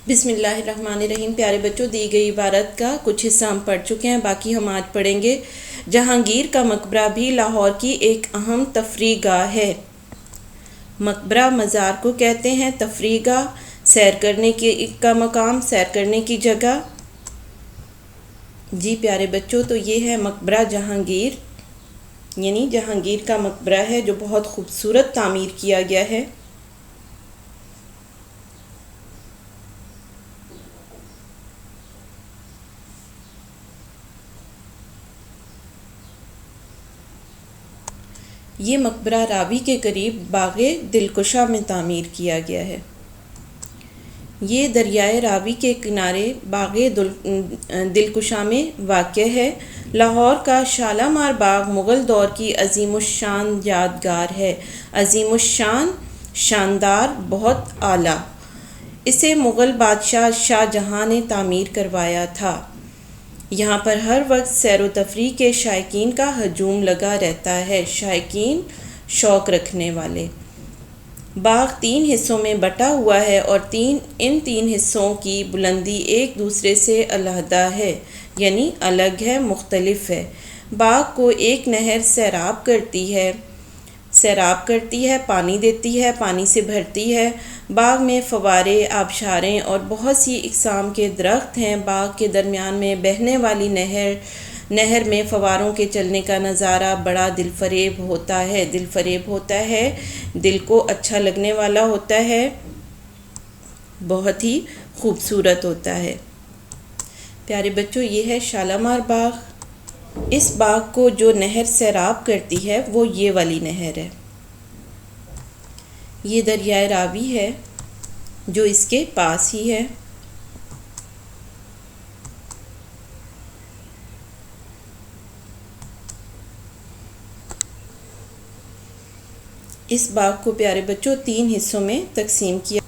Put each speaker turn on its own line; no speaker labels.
بسم اللہ الرحمن الرحیم۔ پیارے بچوں، دی گئی عبارت کا کچھ حصہ ہم پڑھ چکے ہیں، باقی ہم آج پڑھیں گے۔ جہانگیر کا مقبرہ بھی لاہور کی ایک اہم تفریح گاہ ہے۔ مقبرہ مزار کو کہتے ہیں، تفریح گاہ سیر کرنے کا مقام، سیر کرنے کی جگہ۔ جی پیارے بچوں، تو یہ ہے مقبرہ جہانگیر، یعنی جہانگیر کا مقبرہ ہے جو بہت خوبصورت تعمیر کیا گیا ہے۔ یہ مقبرہ راوی کے قریب باغ دلکشا میں تعمیر کیا گیا ہے۔ یہ دریائے راوی کے کنارے باغ دلکشا میں واقع ہے۔ لاہور کا شالامار باغ مغل دور کی عظیم الشان یادگار ہے۔ عظیم الشان، شاندار، بہت اعلیٰ۔ اسے مغل بادشاہ شاہ جہاں نے تعمیر کروایا تھا۔ یہاں پر ہر وقت سیر و تفریح کے شائقین کا ہجوم لگا رہتا ہے۔ شائقین، شوق رکھنے والے۔ باغ 3 حصوں میں بٹا ہوا ہے اور ان تین حصوں کی بلندی ایک دوسرے سے علیحدہ ہے، یعنی الگ ہے، مختلف ہے۔ باغ کو ایک نہر سیراب کرتی ہے، پانی دیتی ہے، پانی سے بھرتی ہے۔ باغ میں فوارے، آبشاریں اور بہت سی اقسام کے درخت ہیں۔ باغ کے درمیان میں بہنے والی نہر میں فواروں کے چلنے کا نظارہ بڑا دل فریب ہوتا ہے، دل کو اچھا لگنے والا ہوتا ہے، بہت ہی خوبصورت ہوتا ہے۔ پیارے بچوں، یہ ہے شالامار باغ۔ اس باغ کو جو نہر سیراب کرتی ہے وہ یہ والی نہر ہے۔ یہ دریائے راوی ہے جو اس کے پاس ہی ہے۔ اس باغ کو پیارے بچوں 3 حصوں میں تقسیم کیا